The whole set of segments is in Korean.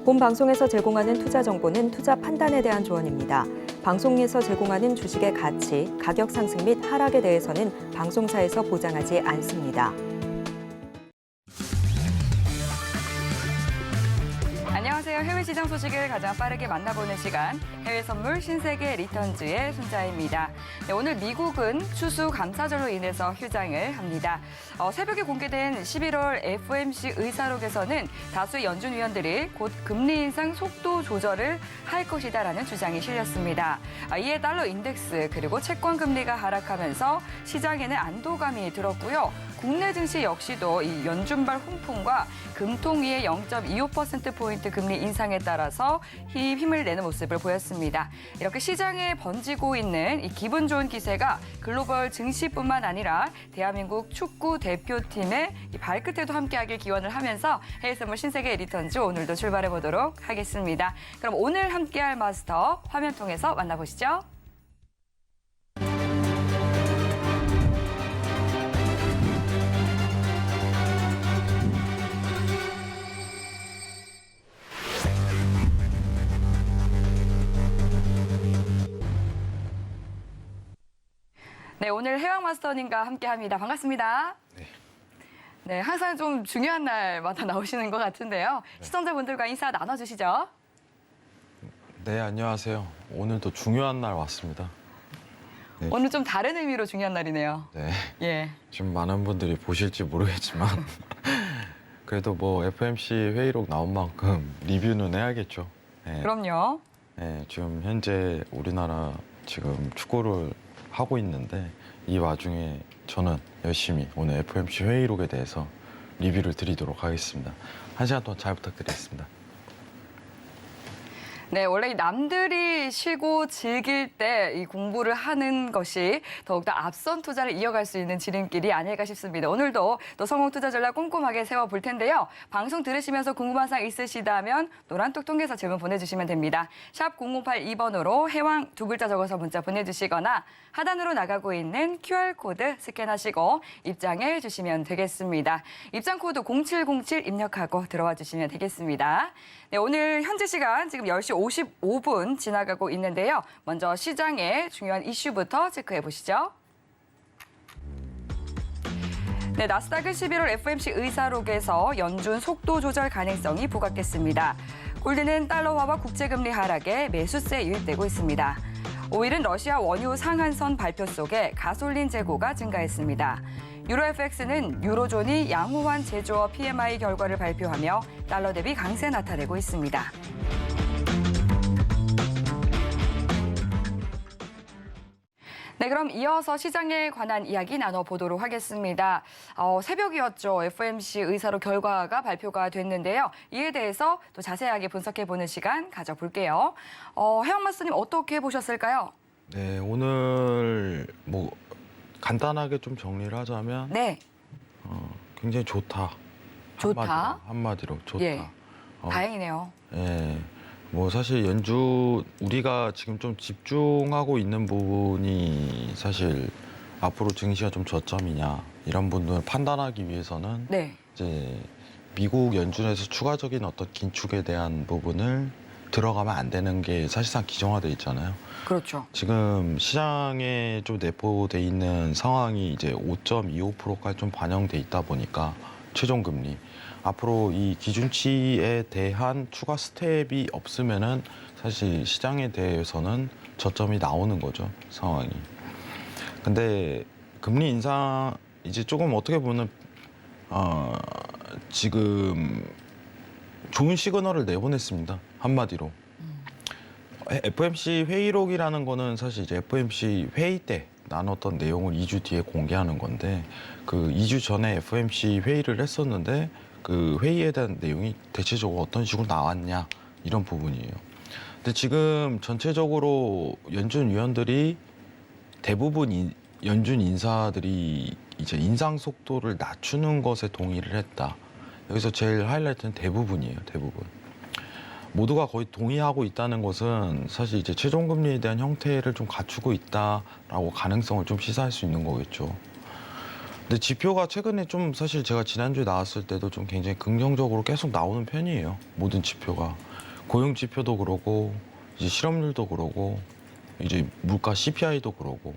본 방송에서 제공하는 투자 정보는 투자 판단에 대한 조언입니다. 방송에서 제공하는 주식의 가치, 가격 상승 및 하락에 대해서는 방송사에서 보장하지 않습니다. 안녕하세요. 해외 시장 소식을 가장 빠르게 만나보는 시간, 해외 선물 신세계 리턴즈의 손자입니다. 네, 오늘 미국은 추수 감사절로 인해서 휴장을 합니다. 새벽에 공개된 11월 FOMC 의사록에서는 다수의 연준 위원들이 곧 금리 인상 속도 조절을 할 것이다라는 주장이 실렸습니다. 이에 달러 인덱스 그리고 채권 금리가 하락하면서 시장에는 안도감이 들었고요. 국내 증시 역시도 이 연준발 훈풍과 금통위의 0.25%포인트 금리 인상에 따라서 힘을 내는 모습을 보였습니다. 이렇게 시장에 번지고 있는 이 기분 좋은 기세가 글로벌 증시뿐만 아니라 대한민국 축구 대표팀의 이 발끝에도 함께하길 기원을 하면서 해외 선물 신세계 리턴즈 오늘도 출발해 보도록 하겠습니다. 그럼 오늘 함께할 마스터 화면 통해서 만나보시죠. 네, 오늘 해왕 마스터님과 함께합니다. 반갑습니다. 네, 항상 좀 중요한 날마다 나오시는 것 같은데요. 시청자분들과 인사 나눠주시죠. 네, 안녕하세요. 오늘도 중요한 날 왔습니다. 네. 오늘 좀 다른 의미로 중요한 날이네요. 네, 예. 지금 많은 분들이 보실지 모르겠지만 그래도 뭐 FOMC 회의록 나온 만큼 리뷰는 해야겠죠. 네. 그럼요. 네, 지금 현재 우리나라 지금 축구를 하고 있는데 이 와중에 저는 열심히 오늘 FOMC 회의록에 대해서 리뷰를 드리도록 하겠습니다. 1시간 동안 잘 부탁드리겠습니다. 네, 원래 남들이 쉬고 즐길 때 이 공부를 하는 것이 더욱더 앞선 투자를 이어갈 수 있는 지름길이 아닐까 싶습니다. 오늘도 또 성공 투자 전략 꼼꼼하게 세워볼 텐데요. 방송 들으시면서 궁금한 사항 있으시다면 노란톡 통해서 질문 보내주시면 됩니다. 샵 0082번으로 해왕 두 글자 적어서 문자 보내주시거나 하단으로 나가고 있는 QR코드 스캔하시고 입장해 주시면 되겠습니다. 입장 코드 0707 입력하고 들어와 주시면 되겠습니다. 네, 오늘 현재 시간 지금 10시 55분 지나가고 있는데요. 먼저 시장의 중요한 이슈부터 체크해 보시죠. 네, 나스닥은 11월 FOMC 의사록에서 연준 속도 조절 가능성이 부각됐습니다. 골드는 달러화와 국제금리 하락에 매수세 유입되고 있습니다. 5일은 러시아 원유 상한선 발표 속에 가솔린 재고가 증가했습니다. 유로 FX는 유로존이 양호한 제조업 PMI 결과를 발표하며 달러 대비 강세 나타내고 있습니다. 네, 그럼 이어서 시장에 관한 이야기 나눠보도록 하겠습니다. 새벽이었죠. FOMC 의사록 결과가 발표가 됐는데요. 이에 대해서 또 자세하게 분석해보는 시간 가져볼게요. 해왕 마스터님 어떻게 보셨을까요? 네, 오늘 뭐 간단하게 좀 정리를 하자면 네, 굉장히 좋다. 좋다. 한마디로 좋다. 예, 다행이네요. 예, 뭐 사실 우리가 지금 좀 집중하고 있는 부분이 사실 앞으로 증시가 좀 저점이냐 이런 부분을 판단하기 위해서는 네, 이제 미국 연준에서 추가적인 어떤 긴축에 대한 부분을 들어가면 안 되는 게 사실상 기정화돼 있잖아요. 그렇죠. 지금 시장에 좀 내포돼 있는 상황이 이제 5.25%까지 좀 반영돼 있다 보니까 최종 금리 앞으로 이 기준치에 대한 추가 스텝이 없으면은 사실 시장에 대해서는 저점이 나오는 거죠, 상황이. 근데 금리 인상 이제 조금 어떻게 보면 지금 좋은 시그널을 내보냈습니다. 한마디로. FOMC 회의록이라는 거는 사실 이제 FOMC 회의 때 나눴던 내용을 2주 뒤에 공개하는 건데 그 2주 전에 FOMC 회의를 했었는데 그 회의에 대한 내용이 대체적으로 어떤 식으로 나왔냐 이런 부분이에요. 근데 지금 전체적으로 연준 위원들이 대부분 연준 인사들이 이제 인상 속도를 낮추는 것에 동의를 했다. 여기서 제일 하이라이트는 대부분이에요, 대부분. 모두가 거의 동의하고 있다는 것은 사실 이제 최종금리에 대한 형태를 좀 갖추고 있다라고 가능성을 좀 시사할 수 있는 거겠죠. 근데 지표가 최근에 좀 사실 제가 지난주에 나왔을 때도 좀 굉장히 긍정적으로 계속 나오는 편이에요. 모든 지표가. 고용 지표도 그러고 이제 실업률도 그러고 이제 물가 CPI도 그러고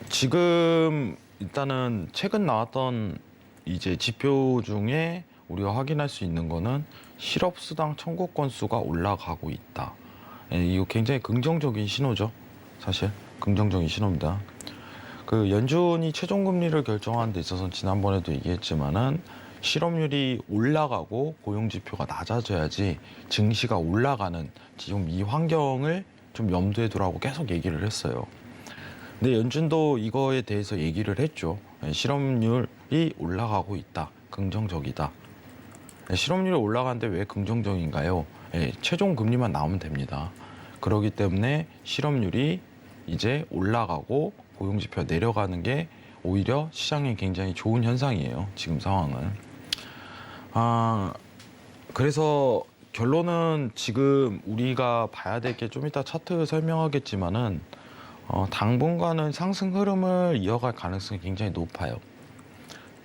지금 일단은 최근 나왔던 이제 지표 중에 우리가 확인할 수 있는 거는 실업수당 청구 건수가 올라가고 있다. 예, 이거 굉장히 긍정적인 신호죠. 사실 긍정적인 신호입니다. 그 연준이 최종금리를 결정하는 데 있어서는 지난번에도 얘기했지만은 실업률이 올라가고 고용 지표가 낮아져야지 증시가 올라가는 지금 이 환경을 좀 염두에 두라고 계속 얘기를 했어요. 근데 연준도 이거에 대해서 얘기를 했죠. 실업률이 올라가고 있다. 긍정적이다. 실업률이 올라가는데 왜 긍정적인가요? 최종 금리만 나오면 됩니다. 그렇기 때문에 실업률이 이제 올라가고 고용 지표가 내려가는 게 오히려 시장에 굉장히 좋은 현상이에요. 지금 상황은. 그래서 결론은 지금 우리가 봐야 될 게 좀 이따 차트 설명하겠지만은 당분간은 상승 흐름을 이어갈 가능성이 굉장히 높아요.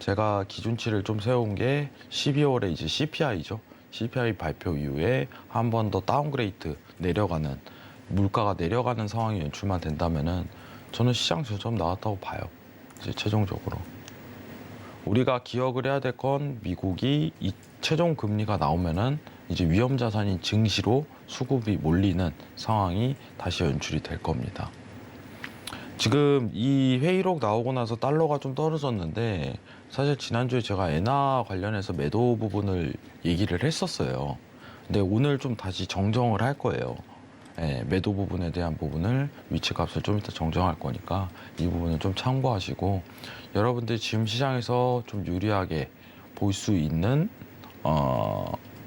제가 기준치를 좀 세운 게 12월에 이제 CPI죠. CPI 발표 이후에 한 번 더 다운그레이드 내려가는 물가가 내려가는 상황이 연출만 된다면은 저는 시장 저점 나왔다고 봐요. 이제 최종적으로 우리가 기억을 해야 될 건 미국이 이 최종 금리가 나오면은 이제 위험 자산인 증시로 수급이 몰리는 상황이 다시 연출이 될 겁니다. 지금 이 회의록 나오고 나서 달러가 좀 떨어졌는데 사실 지난주에 제가 엔화 관련해서 매도 부분을 얘기를 했었어요. 근데 오늘 좀 다시 정정을 할 거예요. 매도 부분에 대한 부분을 위치값을 좀 이따 정정할 거니까 이 부분은 좀 참고하시고 여러분들이 지금 시장에서 좀 유리하게 볼 수 있는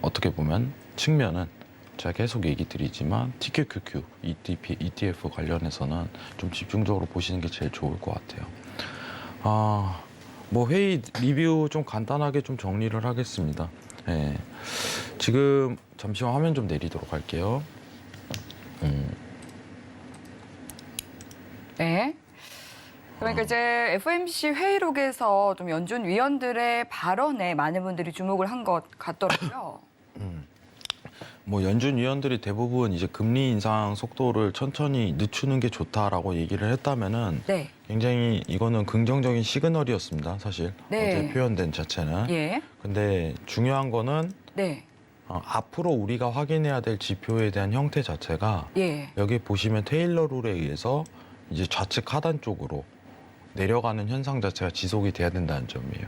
어떻게 보면 측면은 제가 계속 얘기 드리지만 TQQQ, ETF 관련해서는 좀 집중적으로 보시는 게 제일 좋을 것 같아요. 뭐 회의 리뷰 좀 간단하게 좀 정리를 하겠습니다. 지금 잠시만 화면 좀 내리도록 할게요. 네. 그러니까 이제 FOMC 회의록에서 좀 연준 위원들의 발언에 많은 분들이 주목을 한 것 같더라고요. 뭐 연준 위원들이 대부분 이제 금리 인상 속도를 천천히 늦추는 게 좋다라고 얘기를 했다면은 네. 굉장히 이거는 긍정적인 시그널이었습니다. 사실 네. 어제 표현된 자체는. 예. 근데 중요한 거는 네. 앞으로 우리가 확인해야 될 지표에 대한 형태 자체가 예. 여기 보시면 테일러 룰에 의해서 이제 좌측 하단 쪽으로 내려가는 현상 자체가 지속이 돼야 된다는 점이에요.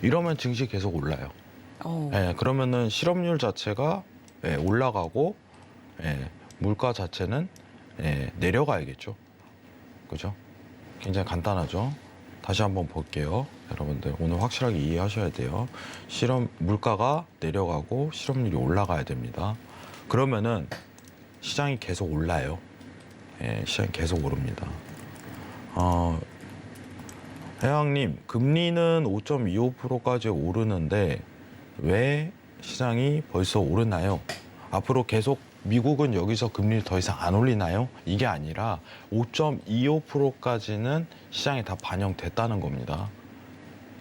이러면 증시 계속 올라요. 그러면은 실업률 자체가 올라가고 물가 자체는 내려가야겠죠. 그죠? 굉장히 간단하죠. 다시 한번 볼게요. 여러분들 오늘 확실하게 이해하셔야 돼요. 물가가 내려가고 실업률이 올라가야 됩니다. 그러면은 시장이 계속 올라요. 시장이 계속 오릅니다. 회왕님, 금리는 5.25%까지 오르는데 왜 시장이 벌써 오르나요? 앞으로 계속 미국은 여기서 금리를 더 이상 안 올리나요? 이게 아니라 5.25%까지는 시장에 다 반영됐다는 겁니다.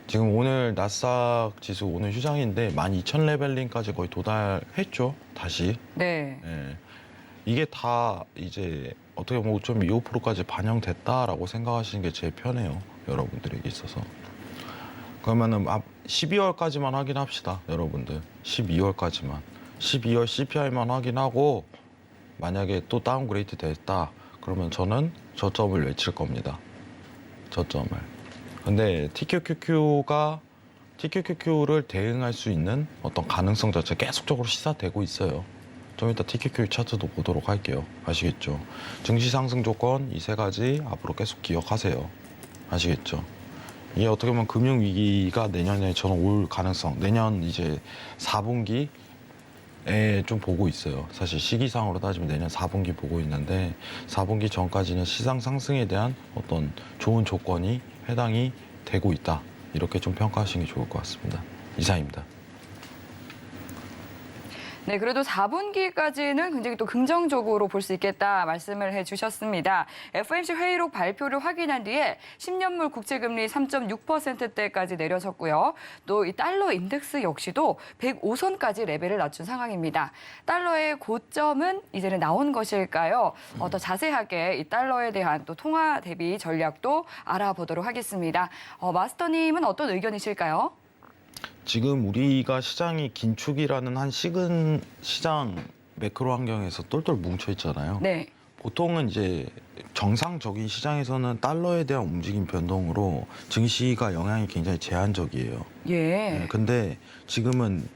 지금 오늘 나스닥 지수 오늘 휴장인데 12,000레벨링까지 거의 도달했죠. 다시. 네. 이게 다 이제 어떻게 보면 5.25%까지 반영됐다라고 생각하시는 게 제일 편해요. 여러분들에게 있어서. 그러면은 12월까지만 확인합시다. 여러분들. 12월까지만. 12월 CPI만 확인하고 만약에 또 다운그레이드 됐다. 그러면 저는 저점을 외칠 겁니다. 저점을. 근데 TQQQ를 대응할 수 있는 어떤 가능성 자체가 계속적으로 시사되고 있어요. 좀 이따 TQQ 차트도 보도록 할게요. 아시겠죠? 증시 상승 조건 이 세 가지 앞으로 계속 기억하세요. 아시겠죠? 이게 어떻게 보면 금융위기가 내년에 저는 올 가능성, 내년 이제 4분기에 좀 보고 있어요. 사실 시기상으로 따지면 내년 4분기 보고 있는데 4분기 전까지는 시장 상승에 대한 어떤 좋은 조건이 해당이 되고 있다. 이렇게 좀 평가하시는 게 좋을 것 같습니다. 이상입니다. 네, 그래도 4분기까지는 굉장히 또 긍정적으로 볼 수 있겠다 말씀을 해주셨습니다. FOMC 회의록 발표를 확인한 뒤에 10년물 국채금리 3.6%대까지 내려졌고요. 또 이 달러 인덱스 역시도 105선까지 레벨을 낮춘 상황입니다. 달러의 고점은 이제는 나온 것일까요? 더 자세하게 이 달러에 대한 또 통화 대비 전략도 알아보도록 하겠습니다. 마스터님은 어떤 의견이실까요? 지금 우리가 시장이 긴축이라는 한 식은 시장 매크로 환경에서 똘똘 뭉쳐 있잖아요. 네. 보통은 이제 정상적인 시장에서는 달러에 대한 움직임 변동으로 증시가 영향이 굉장히 제한적이에요. 예. 근데 지금은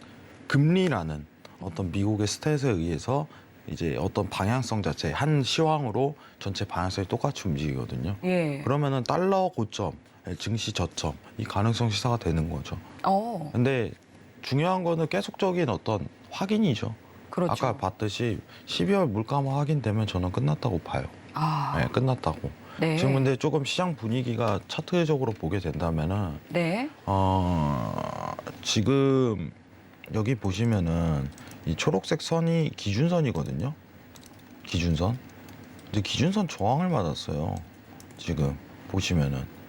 금리라는 어떤 미국의 스탯에 의해서 이제 어떤 방향성 자체 한 시황으로 전체 방향성이 똑같이 움직이거든요. 예. 그러면은 달러 고점, 증시 저점 이 가능성 시사가 되는 거죠. 근데 중요한 거는 계속적인 어떤 확인이죠. 그렇죠. 아까 봤듯이 12월 물가만 확인되면 저는 끝났다고 봐요. 네, 끝났다고. 네. 지금 근데 조금 시장 분위기가 차트적으로 보게 된다면은 네. 지금 여기 보시면은 이 초록색 선이 기준선이거든요. 기준선. 근데 기준선 저항을 맞았어요. 지금 보시면은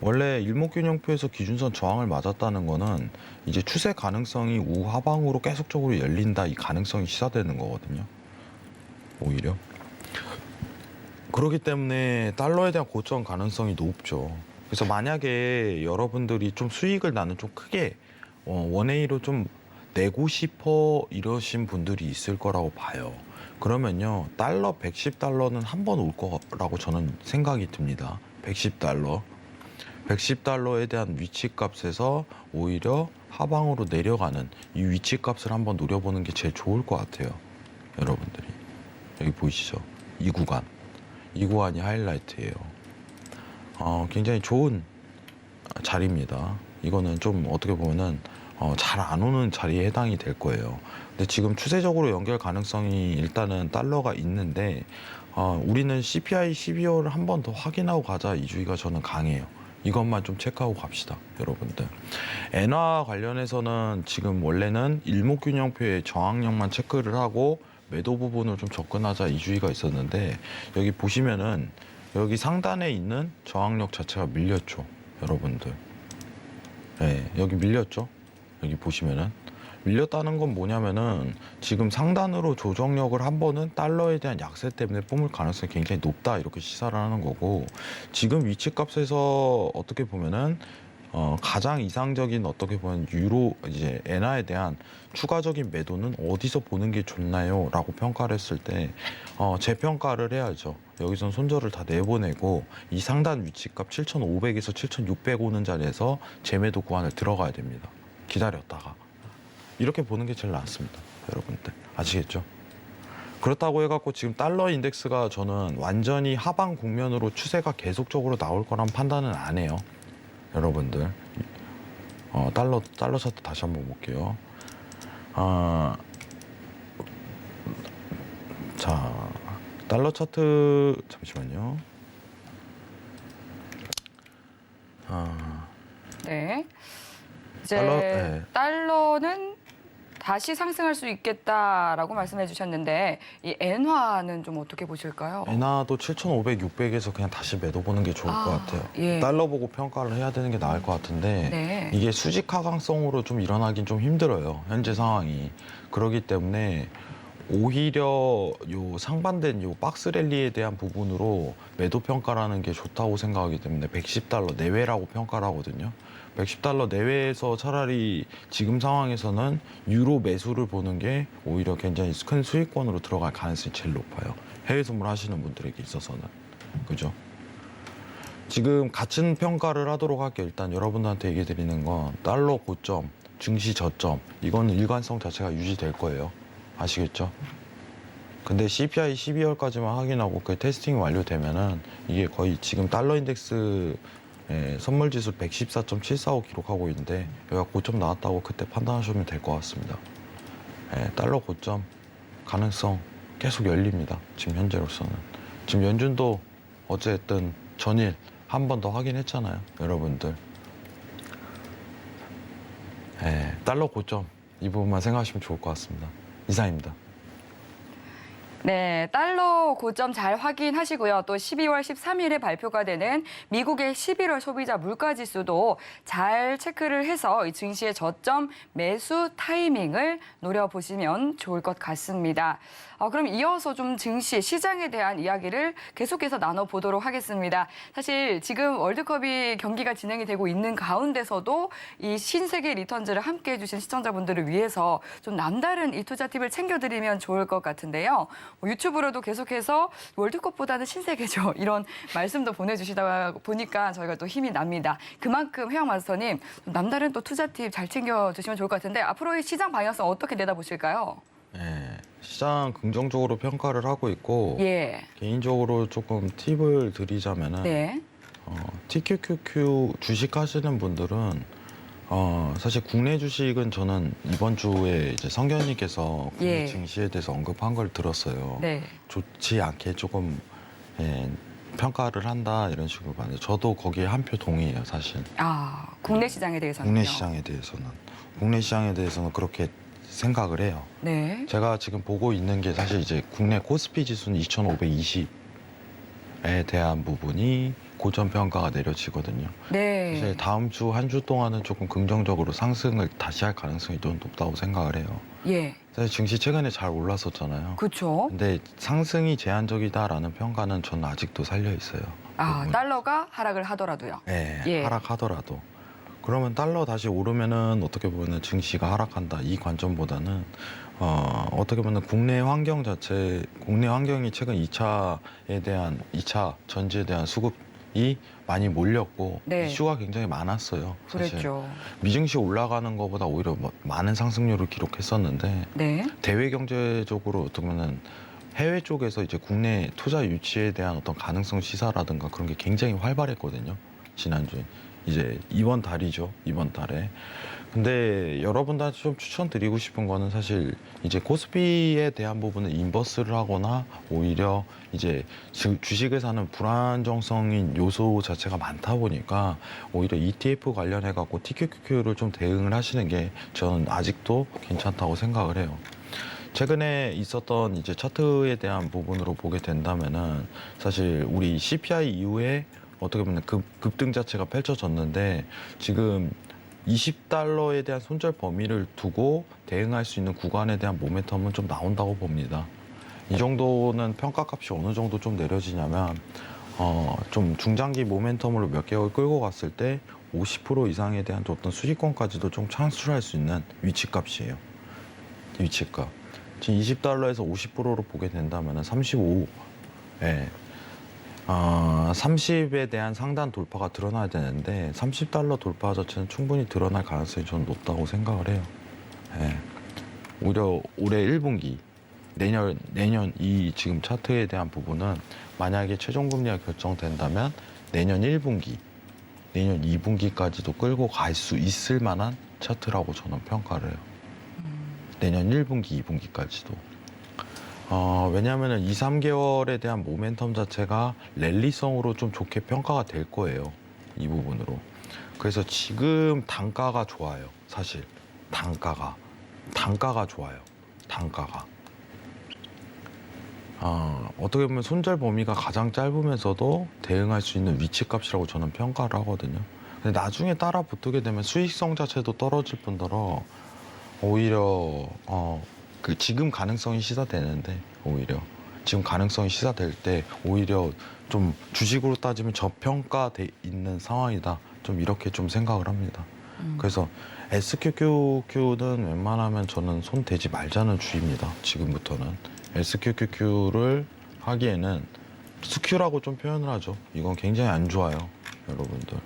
원래 일목균형표에서 기준선 저항을 맞았다는 거는 이제 추세 가능성이 우하방으로 계속적으로 열린다 이 가능성이 시사되는 거거든요. 오히려. 그렇기 때문에 달러에 대한 고점 가능성이 높죠. 그래서 만약에 여러분들이 좀 수익을 나는 좀 크게 원웨이로 좀 내고 싶어 이러신 분들이 있을 거라고 봐요. 그러면요, 달러 110달러는 한 번 올 거라고 저는 생각이 듭니다. 110달러. 110달러에 대한 위치값에서 오히려 하방으로 내려가는 이 위치값을 한번 노려보는 게 제일 좋을 것 같아요. 여러분들이. 여기 보이시죠? 이 구간. 이 구간이 하이라이트예요. 굉장히 좋은 자리입니다. 이거는 좀 어떻게 보면은 잘 안 오는 자리에 해당이 될 거예요. 근데 지금 추세적으로 연결 가능성이 일단은 달러가 있는데 우리는 CPI 12월을 한 번 더 확인하고 가자 이 주의가 저는 강해요. 이것만 좀 체크하고 갑시다, 여러분들. 엔화 관련해서는 지금 원래는 일목균형표의 저항력만 체크를 하고 매도 부분을 좀 접근하자 이 주의가 있었는데 여기 보시면은 여기 상단에 있는 저항력 자체가 밀렸죠, 여러분들. 네, 여기 밀렸죠. 여기 보시면은 밀렸다는 건 뭐냐면은 지금 상단으로 조정력을 한 번은 달러에 대한 약세 때문에 뿜을 가능성이 굉장히 높다 이렇게 시사를 하는 거고 지금 위치값에서 어떻게 보면은 가장 이상적인 어떻게 보면 유로 이제 엔화에 대한 추가적인 매도는 어디서 보는 게 좋나요? 라고 평가를 했을 때 재평가를 해야죠. 여기선 손절을 다 내보내고 이 상단 위치값 7,500에서 7,600 오는 자리에서 재매도 구간을 들어가야 됩니다. 기다렸다가 이렇게 보는 게 제일 낫습니다. 여러분들 아시겠죠? 그렇다고 해갖고 지금 달러 인덱스가 저는 완전히 하방 국면으로 추세가 계속적으로 나올 거란 판단은 안 해요. 여러분들 달러 차트 다시 한번 볼게요. 자, 달러 차트 잠시만요. 네. 이제 네. 달러는 다시 상승할 수 있겠다라고 말씀해 주셨는데 이 엔화는 좀 어떻게 보실까요? 엔화도 7,500, 600에서 그냥 다시 매도 보는 게 좋을 것 같아요. 예. 달러 보고 평가를 해야 되는 게 나을 것 같은데 네. 이게 수직 하강성으로 좀 일어나긴 좀 힘들어요. 현재 상황이. 그렇기 때문에 오히려 요 상반된 요 박스 랠리에 대한 부분으로 매도 평가라는 게 좋다고 생각하기 때문에 110달러 내외라고 평가를 하거든요. 110달러 내외에서 차라리 지금 상황에서는 유로 매수를 보는 게 오히려 굉장히 큰 수익권으로 들어갈 가능성이 제일 높아요. 해외 선물 하시는 분들에게 있어서는. 그죠? 지금 같은 평가를 하도록 할게요. 일단 여러분들한테 얘기 드리는 건 달러 고점, 증시 저점 이거는 일관성 자체가 유지될 거예요. 아시겠죠? 근데 CPI 12월까지만 확인하고 그 테스팅이 완료되면은 이게 거의 지금 달러 인덱스 선물 지수 114.745 기록하고 있는데 여기가 고점 나왔다고 그때 판단하시면 될 것 같습니다. 달러 고점 가능성 계속 열립니다. 지금 현재로서는. 지금 연준도 어쨌든 전일 한 번 더 확인했잖아요. 여러분들. 달러 고점 이 부분만 생각하시면 좋을 것 같습니다. 이상입니다. 네, 달러 고점 잘 확인하시고요. 또 12월 13일에 발표가 되는 미국의 11월 소비자 물가지수도 잘 체크를 해서 이 증시의 저점 매수 타이밍을 노려보시면 좋을 것 같습니다. 그럼 이어서 좀 증시, 시장에 대한 이야기를 계속해서 나눠보도록 하겠습니다. 사실 지금 월드컵이 경기가 진행이 되고 있는 가운데서도 이 신세계 리턴즈를 함께 해주신 시청자분들을 위해서 좀 남다른 이 투자 팁을 챙겨드리면 좋을 것 같은데요. 유튜브로도 계속해서 월드컵보다는 신세계죠. 이런 말씀도 보내주시다 보니까 저희가 또 힘이 납니다. 그만큼 해영 마스터님 남다른 또 투자 팁 잘 챙겨주시면 좋을 것 같은데 앞으로의 시장 방향성 어떻게 내다보실까요? 네, 시장 긍정적으로 평가를 하고 있고 예. 개인적으로 조금 팁을 드리자면은 네. TQQQ 주식하시는 분들은 사실 국내 주식은 저는 이번 주에 이제 성견님께서 국내 예. 증시에 대해서 언급한 걸 들었어요. 네. 좋지 않게 조금 평가를 한다 이런 식으로 봤는데 저도 거기에 한 표 동의해요, 사실. 국내 시장에 대해서는요? 국내 시장에 대해서는 그렇게 생각을 해요. 네. 제가 지금 보고 있는 게 사실 이제 국내 코스피 지수는 2,520에 대한 부분이 고점 평가가 내려지거든요. 네. 사실 다음 주 한 주 동안은 조금 긍정적으로 상승을 다시 할 가능성이 좀 높다고 생각을 해요. 예. 사실 증시 최근에 잘 올랐었잖아요. 그렇죠. 근데 상승이 제한적이다라는 평가는 저는 아직도 살려 있어요. 달러가 하락을 하더라도요. 네, 예. 하락하더라도. 그러면 달러 다시 오르면은 어떻게 보면 증시가 하락한다 이 관점보다는 어떻게 보면 국내 환경이 최근 2차 전지에 대한 수급이 많이 몰렸고 네. 이슈가 굉장히 많았어요. 사실 그랬죠. 미증시 올라가는 것보다 오히려 많은 상승률을 기록했었는데 네. 대외 경제적으로 어떻게 보면 해외 쪽에서 이제 국내 투자 유치에 대한 어떤 가능성 시사라든가 그런 게 굉장히 활발했거든요. 지난주에. 이제 이번 달이죠. 이번 달에. 근데 여러분들한테 좀 추천드리고 싶은 거는 사실 이제 코스피에 대한 부분은 인버스를 하거나 오히려 이제 주식을 사는 불안정성인 요소 자체가 많다 보니까 오히려 ETF 관련해 갖고 TQQQ를 좀 대응을 하시는 게 저는 아직도 괜찮다고 생각을 해요. 최근에 있었던 이제 차트에 대한 부분으로 보게 된다면은 사실 우리 CPI 이후에 어떻게 보면 급등 자체가 펼쳐졌는데 지금 20달러에 대한 손절 범위를 두고 대응할 수 있는 구간에 대한 모멘텀은 좀 나온다고 봅니다. 이 정도는 평가값이 어느 정도 좀 내려지냐면 좀 중장기 모멘텀으로 몇 개월 끌고 갔을 때 50% 이상에 대한 어떤 수익권까지도 좀 창출할 수 있는 위치값이에요. 위치값. 지금 20달러에서 50%로 보게 된다면 35. 예. 30에 대한 상단 돌파가 드러나야 되는데 30달러 돌파 자체는 충분히 드러날 가능성이 저는 높다고 생각을 해요. 예. 오히려 올해 1분기, 내년 이 지금 차트에 대한 부분은 만약에 최종금리가 결정된다면 내년 1분기, 내년 2분기까지도 끌고 갈 수 있을 만한 차트라고 저는 평가를 해요. 내년 1분기, 2분기까지도. 왜냐하면 2, 3개월에 대한 모멘텀 자체가 랠리성으로 좀 좋게 평가가 될 거예요. 이 부분으로. 그래서 지금 단가가 좋아요. 사실 단가가 좋아요. 단가가. 어떻게 보면 손절 범위가 가장 짧으면서도 대응할 수 있는 위치값이라고 저는 평가를 하거든요. 근데 나중에 따라 붙게 되면 수익성 자체도 떨어질 뿐더러 오히려 지금 가능성이 시사되는데 오히려 지금 가능성이 시사될 때 오히려 좀 주식으로 따지면 저평가돼 있는 상황이다. 좀 이렇게 좀 생각을 합니다. 그래서 SQQQ는 웬만하면 저는 손 대지 말자는 주의입니다. 지금부터는 SQQQ를 하기에는 스큐라고 좀 표현을 하죠. 이건 굉장히 안 좋아요, 여러분들.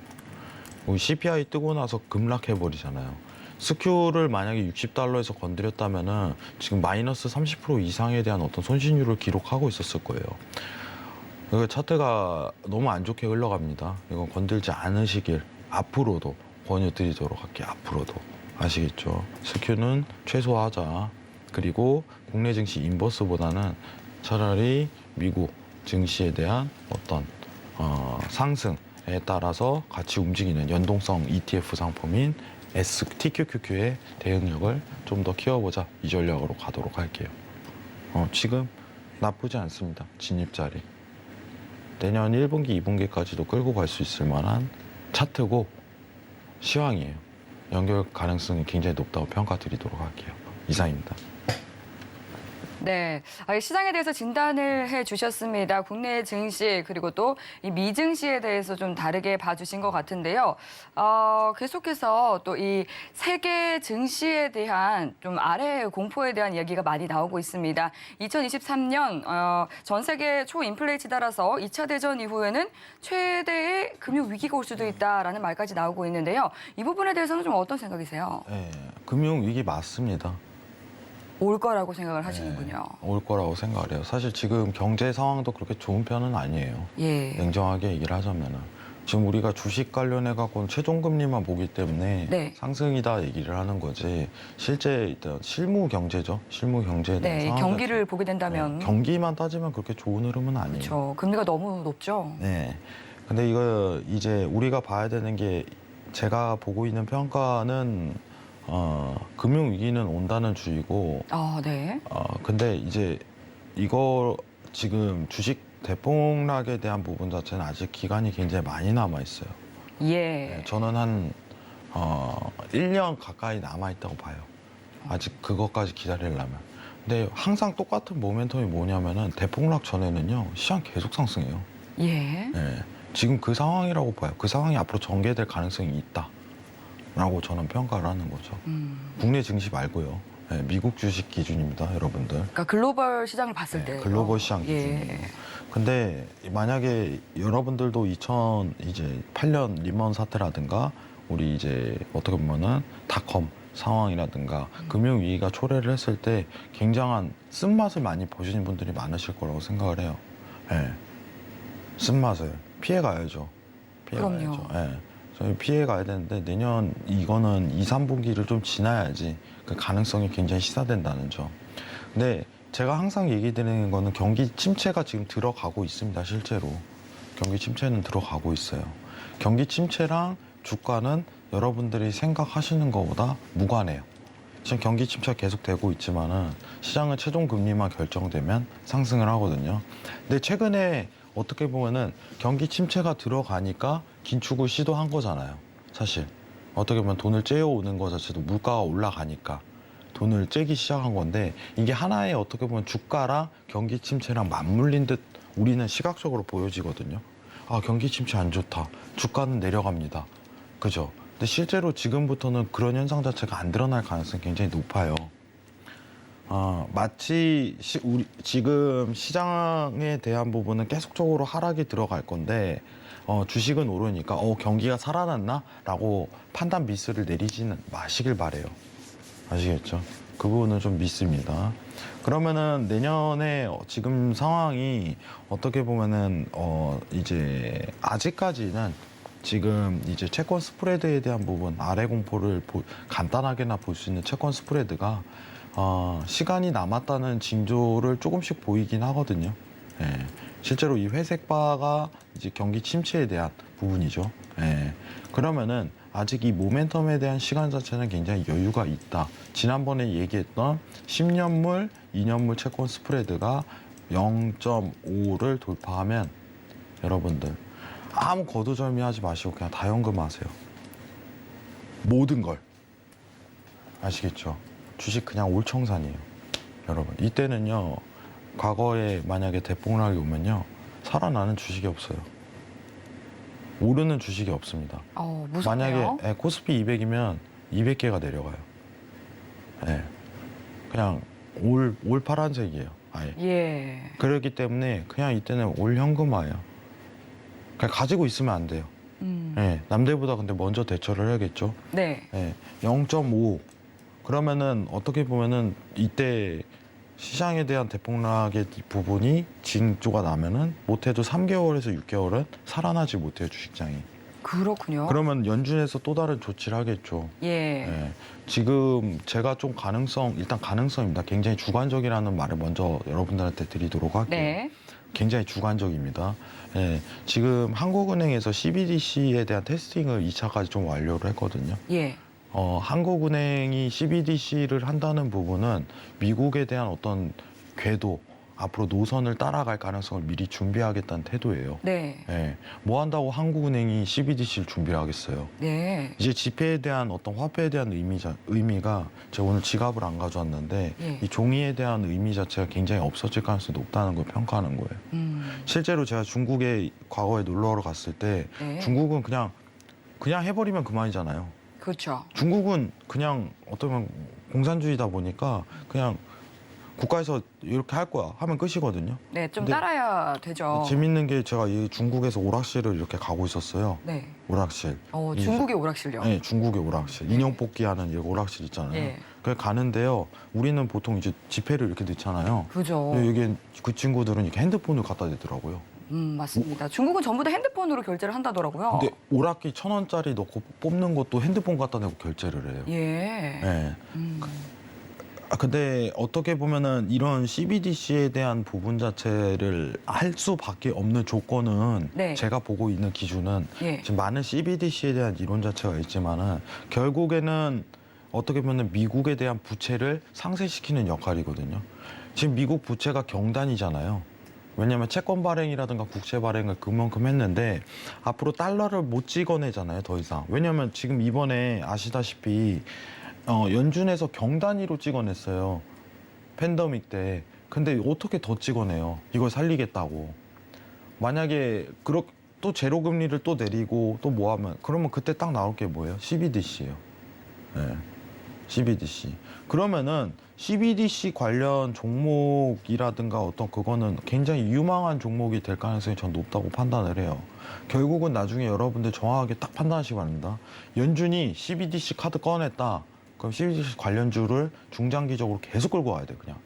CPI 뜨고 나서 급락해 버리잖아요. 스큐를 만약에 60달러에서 건드렸다면은 지금 마이너스 30% 이상에 대한 어떤 손실률을 기록하고 있었을 거예요. 그 차트가 너무 안 좋게 흘러갑니다. 이건 건들지 않으시길 앞으로도 권유드리도록 할게요. 앞으로도. 아시겠죠? 스큐는 최소화하자. 그리고 국내 증시 인버스보다는 차라리 미국 증시에 대한 어떤 상승에 따라서 같이 움직이는 연동성 ETF 상품인 TQQQ의 대응력을 좀 더 키워보자 이 전략으로 가도록 할게요. 지금 나쁘지 않습니다. 진입 자리. 내년 1분기, 2분기까지도 끌고 갈 수 있을 만한 차트고 시황이에요. 연결 가능성이 굉장히 높다고 평가드리도록 할게요. 이상입니다. 네, 이 시장에 대해서 진단을 해주셨습니다. 국내 증시 그리고 또 이 미증시에 대해서 좀 다르게 봐주신 것 같은데요. 계속해서 또 이 세계 증시에 대한 좀 아래 공포에 대한 이야기가 많이 나오고 있습니다. 2023년 전 세계 초인플레이치 따라서 2차 대전 이후에는 최대의 금융 위기가 올 수도 있다라는 말까지 나오고 있는데요. 이 부분에 대해서는 좀 어떤 생각이세요? 네, 금융 위기 맞습니다. 올 거라고 생각을 하시는군요. 올 거라고 생각을 해요. 사실 지금 경제 상황도 그렇게 좋은 편은 아니에요. 예. 냉정하게 얘기를 하자면은. 지금 우리가 주식 관련해 갖고는 최종금리만 보기 때문에 네. 상승이다 얘기를 하는 거지. 실제 일단 실무 경제죠. 실무 경제에 대한 네, 상황 경기를 보게 자체. 된다면 네, 경기만 따지면 그렇게 좋은 흐름은 아니에요. 그렇죠. 금리가 너무 높죠. 네. 근데 이거 이제 우리가 봐야 되는 게 제가 보고 있는 평가는 금융 위기는 온다는 주의고 네. 근데 이제 이거 지금 주식 대폭락에 대한 부분 자체는 아직 기간이 굉장히 많이 남아 있어요. 예. 네, 저는 한 1년 가까이 남아 있다고 봐요. 아직 그것까지 기다리려면. 근데 항상 똑같은 모멘텀이 뭐냐면은 대폭락 전에는요 시장 계속 상승해요. 예. 네, 지금 그 상황이라고 봐요. 그 상황이 앞으로 전개될 가능성이 있다라고 저는 평가를 하는 거죠. 국내 증시 말고요. 네, 미국 주식 기준입니다, 여러분들. 그러니까 글로벌 시장을 봤을 때. 글로벌 시장 기준이에요. 예. 근데 만약에 여러분들도 2008년 리먼 사태라든가 우리 이제 어떻게 보면은 닷컴 상황이라든가 금융 위기가 초래를 했을 때 굉장한 쓴맛을 많이 보시는 분들이 많으실 거라고 생각을 해요. 예. 쓴맛을 피해 가야죠. 피해 그럼요. 가야죠. 예. 저희 피해 가야 되는데 내년 이거는 2, 3분기를 좀 지나야지 그 가능성이 굉장히 시사된다는 점. 근데 제가 항상 얘기 드리는 거는 경기 침체가 지금 들어가고 있습니다. 실제로. 경기 침체는 들어가고 있어요. 경기 침체랑 주가는 여러분들이 생각하시는 것보다 무관해요. 지금 경기 침체가 계속되고 있지만은 시장은 최종 금리만 결정되면 상승을 하거든요. 근데 최근에 어떻게 보면은 경기 침체가 들어가니까 긴축을 시도한 거잖아요. 사실 어떻게 보면 돈을 째어오는 것 자체도 물가가 올라가니까 돈을 째기 시작한 건데 이게 하나의 어떻게 보면 주가랑 경기 침체랑 맞물린 듯 우리는 시각적으로 보여지거든요. 아, 경기 침체 안 좋다. 주가는 내려갑니다. 그죠? 근데 실제로 지금부터는 그런 현상 자체가 안 드러날 가능성이 굉장히 높아요. 마치 우리 지금 시장에 대한 부분은 계속적으로 하락이 들어갈 건데 주식은 오르니까 경기가 살아났나? 라고 판단 미스를 내리지는 마시길 바래요. 아시겠죠? 그 부분은 좀 믿습니다. 그러면은 내년에 지금 상황이 어떻게 보면은 이제 아직까지는 지금 이제 채권 스프레드에 대한 부분 아래 공포를 간단하게나 볼 수 있는 채권 스프레드가 시간이 남았다는 징조를 조금씩 보이긴 하거든요. 예. 실제로 이 회색 바가 이제 경기 침체에 대한 부분이죠. 예. 그러면은 아직 이 모멘텀에 대한 시간 자체는 굉장히 여유가 있다. 지난번에 얘기했던 10년물, 2년물 채권 스프레드가 0.5를 돌파하면 여러분들 아무 거두절미하지 마시고 그냥 다 현금하세요. 모든 걸. 아시겠죠? 주식 그냥 올청산이에요. 여러분 이때는요. 과거에 만약에 대폭락이 오면요. 살아나는 주식이 없어요. 오르는 주식이 없습니다. 무섭네요. 만약에 코스피 200이면 200개가 내려가요. 예. 그냥 올 파란색이에요. 아예. 예. 그렇기 때문에 그냥 이때는 올 현금화예요. 그냥 가지고 있으면 안 돼요. 예. 남들보다 근데 먼저 대처를 해야겠죠. 네. 예. 0.5 그러면은 어떻게 보면은 이때 시장에 대한 대폭락의 부분이 징조가 나면은 못해도 3개월에서 6개월은 살아나지 못해요, 주식장이. 그렇군요. 그러면 연준에서 또 다른 조치를 하겠죠. 예. 예. 지금 제가 좀 일단 가능성입니다. 굉장히 주관적이라는 말을 먼저 여러분들한테 드리도록 할게요. 네. 굉장히 주관적입니다. 예. 지금 한국은행에서 CBDC에 대한 테스팅을 2차까지 좀 완료를 했거든요. 예. 한국은행이 CBDC를 한다는 부분은 미국에 대한 어떤 궤도, 앞으로 노선을 따라갈 가능성을 미리 준비하겠다는 태도예요. 네. 예, 뭐 한다고 한국은행이 CBDC를 준비를 하겠어요. 네. 이제 지폐에 대한 어떤 화폐에 대한 의미가 제가 오늘 지갑을 안 가져왔는데 예. 이 종이에 대한 의미 자체가 굉장히 없어질 가능성이 높다는 걸 평가하는 거예요. 실제로 제가 중국에 과거에 놀러 갔을 때 네. 중국은 그냥 해버리면 그만이잖아요. 그렇죠. 중국은 그냥 어쩌면 공산주의다 보니까 그냥 국가에서 이렇게 할 거야 하면 끝이거든요. 네, 좀 근데 따라야 되죠. 재밌는 게 제가 이 중국에서 오락실을 이렇게 가고 있었어요. 네. 오락실. 중국의 오락실요. 네, 중국의 오락실. 인형 뽑기 하는 이 오락실 있잖아요. 예. 그래 가는데요. 우리는 보통 이제 지폐를 이렇게 넣잖아요. 그죠. 근데 여기 그 친구들은 이렇게 핸드폰을 갖다 대더라고요. 맞습니다. 중국은 전부 다 핸드폰으로 결제를 한다더라고요. 근데 오락기 1,000원짜리 넣고 뽑는 것도 핸드폰 갖다 대고 결제를 해요. 예. 네. 근데 어떻게 보면은 이런 CBDC에 대한 부분 자체를 할 수밖에 없는 조건은 네. 제가 보고 있는 기준은 예. 지금 많은 CBDC에 대한 이론 자체가 있지만은 결국에는 어떻게 보면 미국에 대한 부채를 상쇄시키는 역할이거든요. 지금 미국 부채가 경단이잖아요. 왜냐하면 채권 발행이라든가 국채 발행을 그만큼 했는데 앞으로 달러를 못 찍어내잖아요, 더 이상. 왜냐하면 지금 이번에 아시다시피 연준에서 경단위로 찍어냈어요. 팬데믹 때. 근데 어떻게 더 찍어내요? 이걸 살리겠다고. 만약에 또 제로 금리를 또 내리고 또 뭐 하면 그러면 그때 딱 나올 게 뭐예요? CBDC예요. 네. CBDC. 그러면은 CBDC 관련 종목이라든가 어떤 그거는 굉장히 유망한 종목이 될 가능성이 전 높다고 판단을 해요. 결국은 나중에 여러분들 정확하게 딱 판단하시기 바랍니다. 연준이 CBDC 카드 꺼냈다. 그럼 CBDC 관련주를 중장기적으로 계속 끌고 가야 돼요, 그냥.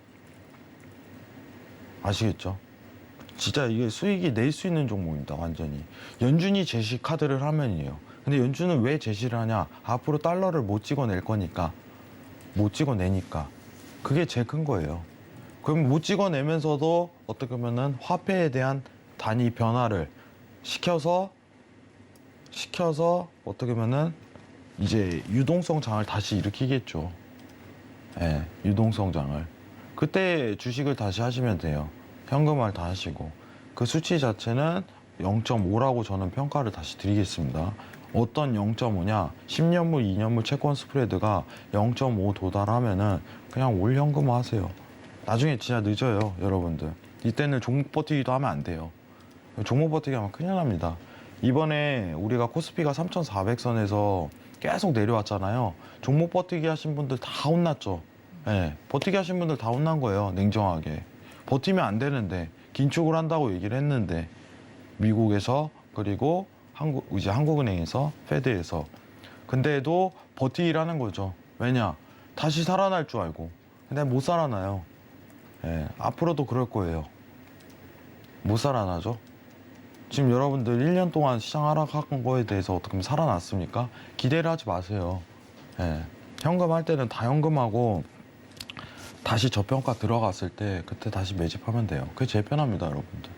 아시겠죠? 진짜 이게 수익이 낼 수 있는 종목입니다, 완전히. 연준이 제시 카드를 하면이에요. 근데 연준은 왜 제시를 하냐? 앞으로 달러를 못 찍어낼 거니까. 못 찍어내니까. 그게 제일 큰 거예요. 그럼 못 찍어내면서도 어떻게 보면은 화폐에 대한 단위 변화를 시켜서 어떻게 보면은 이제 유동성 장을 다시 일으키겠죠. 예, 유동성 장을. 그때 주식을 다시 하시면 돼요. 현금화를 다 하시고. 그 수치 자체는 0.5라고 저는 평가를 다시 드리겠습니다. 어떤 0.5냐? 10년물, 2년물 채권 스프레드가 0.5 도달하면은 그냥 올 현금화 하세요. 나중에 진짜 늦어요, 여러분들. 이때는 종목 버티기도 하면 안 돼요. 종목 버티기 하면 큰일 납니다. 이번에 우리가 코스피가 3,400선에서 계속 내려왔잖아요. 종목 버티기 하신 분들 다 혼났죠. 네, 버티기 하신 분들 다 혼난 거예요, 냉정하게. 버티면 안 되는데, 긴축을 한다고 얘기를 했는데, 미국에서, 그리고 한국은행에서, 페드에서. 근데도 버티기라는 거죠. 왜냐? 다시 살아날 줄 알고. 근데 못 살아나요. 네, 앞으로도 그럴 거예요. 못 살아나죠. 지금 여러분들 1년 동안 시장 하락한 거에 대해서 어떻게 보면 살아났습니까? 기대를 하지 마세요. 예. 현금할 때는 다 현금하고 다시 저평가 들어갔을 때 그때 다시 매집하면 돼요. 그게 제일 편합니다, 여러분들.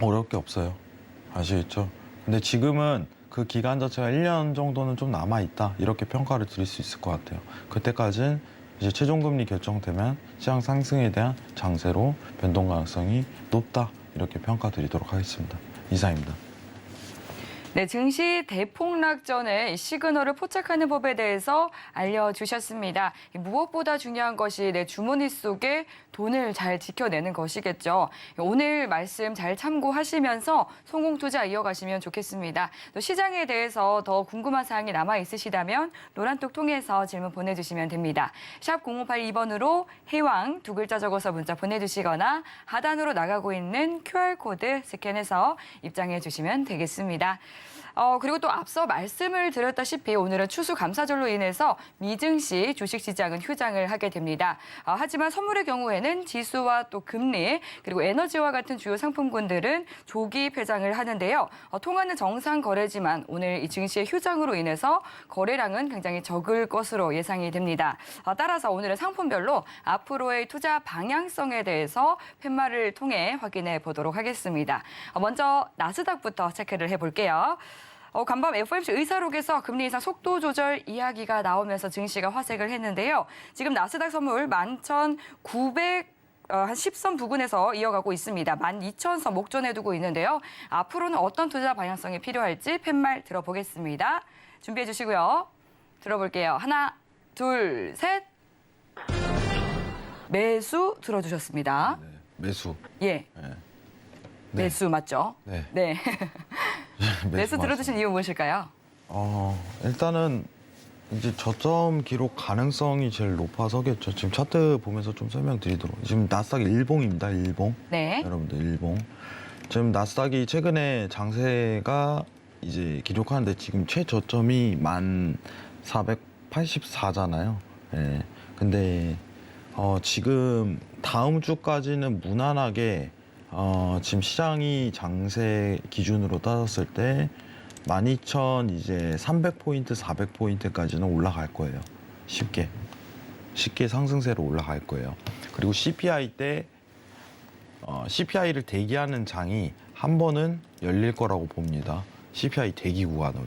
어려울 게 없어요. 아시겠죠? 근데 지금은 그 기간 자체가 1년 정도는 좀 남아있다. 이렇게 평가를 드릴 수 있을 것 같아요. 그때까지는 이제 최종금리 결정되면 시장 상승에 대한 장세로 변동 가능성이 높다. 이렇게 평가 드리도록 하겠습니다. 이상입니다. 네, 증시 대폭락 전에 시그널을 포착하는 법에 대해서 알려주셨습니다. 무엇보다 중요한 것이 내 주머니 속에 돈을 잘 지켜내는 것이겠죠. 오늘 말씀 잘 참고하시면서 성공 투자 이어가시면 좋겠습니다. 또 시장에 대해서 더 궁금한 사항이 남아 있으시다면 노란톡 통해서 질문 보내주시면 됩니다. 샵 0582번으로 해왕 두 글자 적어서 문자 보내주시거나 하단으로 나가고 있는 QR코드 스캔해서 입장해 주시면 되겠습니다. 그리고 또 앞서 말씀을 드렸다시피 오늘은 추수감사절로 인해서 미증시 주식시장은 휴장을 하게 됩니다. 하지만 선물의 경우에는 지수와 또 금리 그리고 에너지와 같은 주요 상품군들은 조기 폐장을 하는데요. 통화는 정상 거래지만 오늘 이 증시의 휴장으로 인해서 거래량은 굉장히 적을 것으로 예상이 됩니다. 따라서 오늘은 상품별로 앞으로의 투자 방향성에 대해서 팻말을 통해 확인해 보도록 하겠습니다. 먼저 나스닥부터 체크를 해볼게요. 간밤 FOMC 의사록에서 금리 인상 속도 조절 이야기가 나오면서 증시가 화색을 했는데요. 지금 나스닥 선물 11,900 한 10선 부근에서 이어가고 있습니다. 12,000선 목전에 두고 있는데요. 앞으로는 어떤 투자 방향성이 필요할지 팻말 들어보겠습니다. 준비해 주시고요. 들어볼게요. 하나, 둘, 셋. 매수 들어주셨습니다. 네, 매수. 예. 네. 매수 맞죠? 네. 네. 매수 들어주신 이유 무엇일까요? 일단은 이제 저점 기록 가능성이 제일 높아서겠죠. 지금 차트 보면서 좀 설명드리도록. 지금 나스닥 일봉입니다. 일봉. 네. 여러분들 일봉. 지금 나스닥이 최근에 장세가 이제 기록하는데 지금 최저점이 1484잖아요. 예. 근데 지금 다음 주까지는 무난하게 지금 시장이 장세 기준으로 따졌을 때 12,000 이제 300포인트, 400포인트까지는 올라갈 거예요. 쉽게 상승세로 올라갈 거예요. 그리고 CPI 때 CPI를 대기하는 장이 한 번은 열릴 거라고 봅니다. CPI 대기 구간은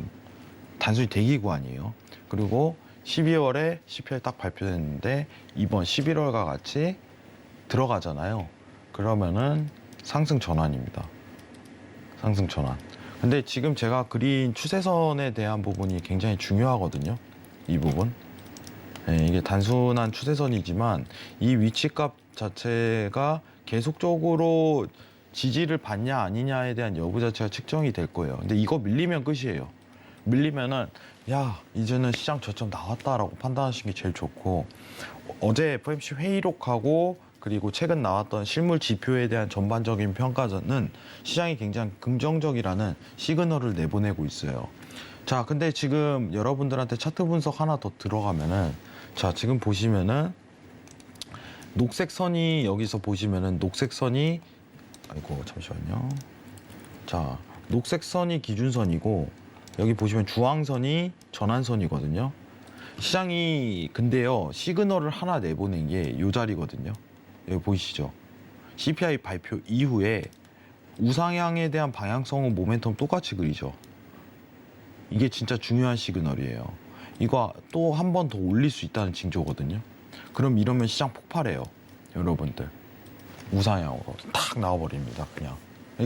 단순히 대기 구간이에요. 그리고 12월에 CPI 딱 발표됐는데 이번 11월과 같이 들어가잖아요. 그러면은 상승 전환입니다. 상승 전환. 근데 지금 제가 그린 추세선에 대한 부분이 굉장히 중요하거든요. 이 부분. 네, 이게 단순한 추세선이지만 이 위치값 자체가 계속적으로 지지를 받냐 아니냐에 대한 여부 자체가 측정이 될 거예요. 근데 이거 밀리면 끝이에요. 밀리면은 야 이제는 시장 저점 나왔다라고 판단하시는 게 제일 좋고 어제 FOMC 회의록하고 그리고 최근 나왔던 실물 지표에 대한 전반적인 평가는 시장이 굉장히 긍정적이라는 시그널을 내보내고 있어요. 자, 근데 지금 여러분들한테 차트 분석 하나 더 들어가면은 자, 지금 보시면은 녹색 선이 여기서 보시면은 녹색 선이 아이고 잠시만요. 자, 녹색 선이 기준선이고 여기 보시면 주황선이 전환선이거든요. 시장이 근데요 시그널을 하나 내보낸 게 이 자리거든요. 여기 보이시죠? CPI 발표 이후에 우상향에 대한 방향성은 모멘텀 똑같이 그리죠. 이게 진짜 중요한 시그널이에요. 이거 또 한 번 더 올릴 수 있다는 징조거든요. 그럼 이러면 시장 폭발해요. 여러분들. 우상향으로 탁 나와버립니다. 그냥.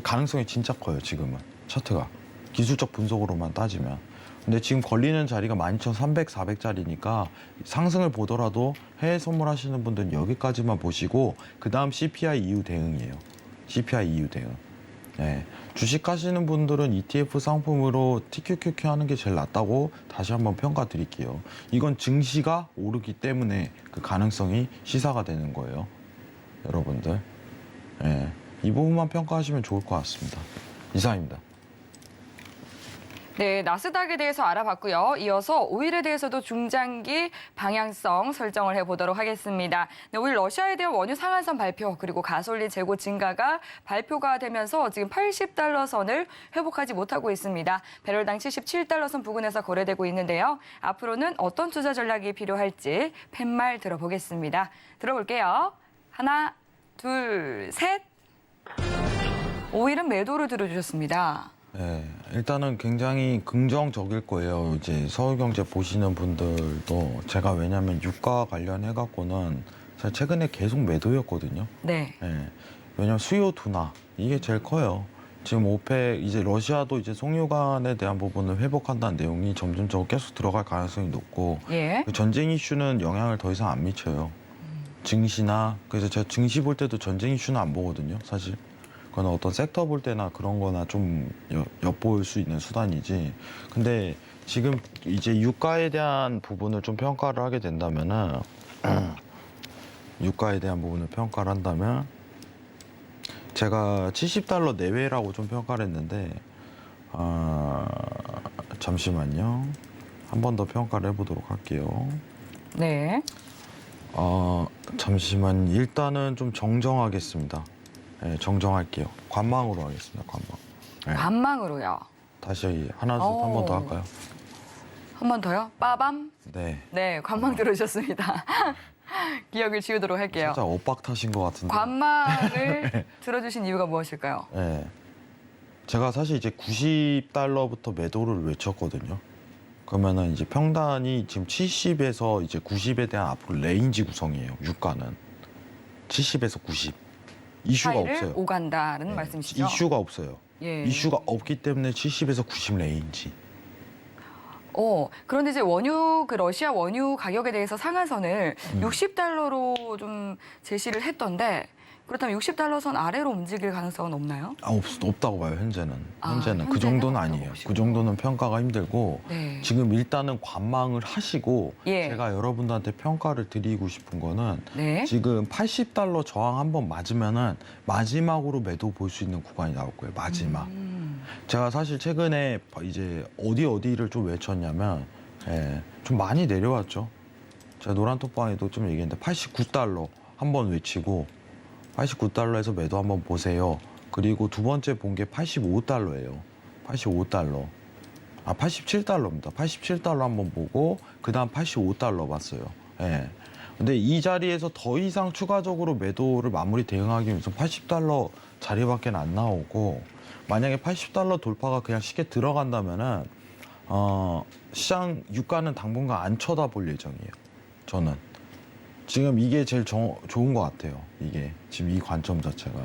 가능성이 진짜 커요. 지금은. 차트가. 기술적 분석으로만 따지면. 근데 지금 걸리는 자리가 12,300, 400짜리니까 상승을 보더라도 해외 선물하시는 분들은 여기까지만 보시고 그 다음 CPI 이후 대응이에요. CPI 이후 대응. 네. 주식 하시는 분들은 ETF 상품으로 TQQQ 하는 게 제일 낫다고 다시 한번 평가 드릴게요. 이건 증시가 오르기 때문에 그 가능성이 시사가 되는 거예요. 여러분들. 네. 이 부분만 평가하시면 좋을 것 같습니다. 이상입니다. 네, 나스닥에 대해서 알아봤고요. 이어서 오일에 대해서도 중장기 방향성 설정을 해보도록 하겠습니다. 네, 오일 러시아에 대한 원유 상한선 발표 그리고 가솔린 재고 증가가 발표가 되면서 지금 80달러 선을 회복하지 못하고 있습니다. 배럴당 77달러 선 부근에서 거래되고 있는데요. 앞으로는 어떤 투자 전략이 필요할지 팻말 들어보겠습니다. 들어볼게요. 하나, 둘, 셋. 오일은 매도를 들어주셨습니다. 네, 일단은 굉장히 긍정적일 거예요. 이제 서울경제 보시는 분들도 제가 왜냐하면 유가 관련해 갖고는 사실 최근에 계속 매도였거든요. 네. 네, 왜냐하면 수요 둔화 이게 제일 커요. 지금 오펙 이제 러시아도 이제 송유관에 대한 부분을 회복한다는 내용이 점점적으로 계속 들어갈 가능성이 높고 예. 그 전쟁 이슈는 영향을 더 이상 안 미쳐요. 증시나 그래서 제가 증시 볼 때도 전쟁 이슈는 안 보거든요, 사실. 그건 어떤 섹터 볼 때나 그런 거나 좀 엿볼 수 있는 수단이지. 근데 지금 이제 유가에 대한 부분을 좀 평가를 하게 된다면은 유가에 대한 부분을 평가를 한다면 제가 70달러 내외라고 좀 평가를 했는데 잠시만요. 한 번 더 평가를 해보도록 할게요. 네. 잠시만 일단은 좀 정정하겠습니다. 네, 정정할게요. 관망으로 하겠습니다. 관망. 네. 관망으로요. 다시 하나 둘 한 번 더 할까요? 한 번 더요? 빠밤. 네. 네, 관망 들어주셨습니다. 기억을 지우도록 할게요. 살짝 엇박 타신 것 같은데. 관망을 들어주신 이유가 무엇일까요? 네. 제가 사실 이제 90달러부터 매도를 외쳤거든요. 그러면은 이제 평단이 지금 70에서 이제 90에 대한 앞으로 레인지 구성이에요. 유가는 70에서 90. 이슈가 차이를 없어요. 오간다는 네, 말씀이시죠? 이슈가 없어요. 예. 이슈가 없기 때문에 70에서 90 레인지. 그런데 이제 원유 그 러시아 원유 가격에 대해서 상한선을 60달러로 좀 제시를 했던데 그렇다면 60달러 선 아래로 움직일 가능성은 없나요? 없다고 봐요, 현재는. 아, 현재는 그 현재는 정도는 없다고 아니에요. 보시고. 그 정도는 평가가 힘들고 네. 지금 일단은 관망을 하시고 예. 제가 여러분들한테 평가를 드리고 싶은 거는 네. 지금 80달러 저항 한번 맞으면은 마지막으로 매도 볼 수 있는 구간이 나올 거예요. 마지막. 제가 사실 최근에 이제 어디를 좀 외쳤냐면 좀 많이 내려왔죠. 제가 노란톡방에도 좀 얘기했는데 89달러 한번 외치고 89달러에서 매도 한번 보세요. 그리고 두 번째 본 게 85달러예요. 85달러. 87달러입니다. 87달러 한번 보고 그다음 85달러 봤어요. 예. 근데 이 자리에서 더 이상 추가적으로 매도를 마무리 대응하기 위해서 80달러 자리밖에 안 나오고 만약에 80달러 돌파가 그냥 쉽게 들어간다면은 시장 유가는 당분간 안 쳐다볼 예정이에요. 저는 지금 이게 제일 좋은 것 같아요. 이게 지금 이 관점 자체가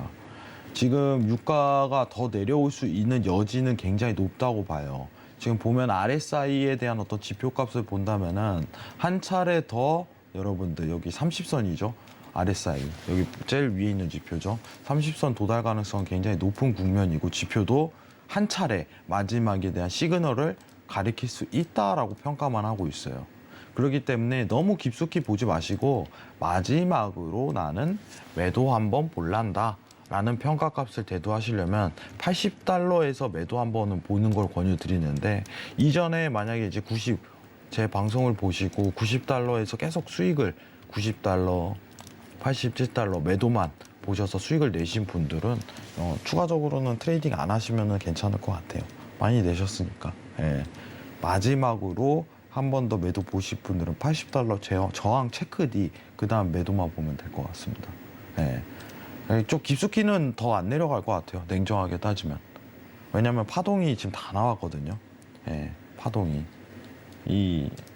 지금 유가가 더 내려올 수 있는 여지는 굉장히 높다고 봐요. 지금 보면 RSI에 대한 어떤 지표값을 본다면은 한 차례 더 여러분들 여기 30선이죠. RSI 여기 제일 위에 있는 지표죠. 30선 도달 가능성 굉장히 높은 국면이고 지표도 한 차례 마지막에 대한 시그널을 가리킬 수 있다라고 평가만 하고 있어요. 그렇기 때문에 너무 깊숙이 보지 마시고 마지막으로 나는 매도 한번 볼란다 라는 평가값을 대두하시려면 80달러에서 매도 한번은 보는 걸 권유드리는데 이전에 만약에 이제 제 방송을 보시고 90달러에서 계속 수익을 90달러 87달러 매도만 보셔서 수익을 내신 분들은 추가적으로는 트레이딩 안 하시면 괜찮을 것 같아요. 많이 내셨으니까. 예. 마지막으로 한 번 더 매도 보실 분들은 80달러 저항 체크 뒤 그다음 매도만 보면 될 것 같습니다. 예. 좀 깊숙이는 더 안 내려갈 것 같아요. 냉정하게 따지면. 왜냐하면 파동이 지금 다 나왔거든요. 예. 파동이.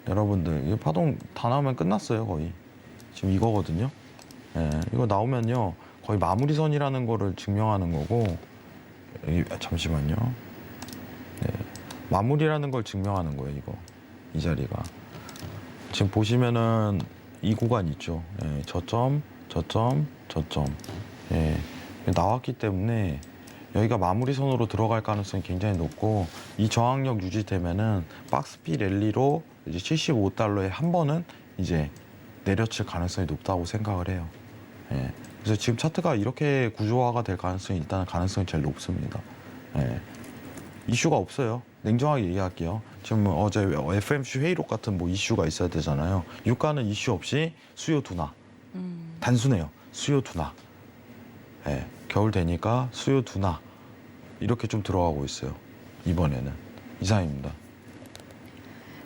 여러분들 이 파동 다 나오면 끝났어요. 거의. 지금 이거거든요. 예. 이거 나오면요. 거의 마무리선이라는 거를 증명하는 거고 잠시만요. 네. 마무리라는 걸 증명하는 거예요. 이 자리가 지금 보시면은 이 구간 있죠. 예, 저점. 예, 나왔기 때문에 여기가 마무리선으로 들어갈 가능성이 굉장히 높고 이 저항력 유지되면은 박스피 랠리로 이제 75달러에 한 번은 이제 내려칠 가능성이 높다고 생각을 해요. 예, 그래서 지금 차트가 이렇게 구조화가 될 가능성이 일단 가능성이 제일 높습니다. 예, 이슈가 없어요. 냉정하게 얘기할게요. 지금 어제 FMC 회의록 같은 뭐 이슈가 있어야 되잖아요. 유가는 이슈 없이 수요 둔화. 단순해요. 수요 둔화. 예, 겨울 되니까 수요 둔화. 이렇게 좀 들어가고 있어요. 이번에는. 이상입니다.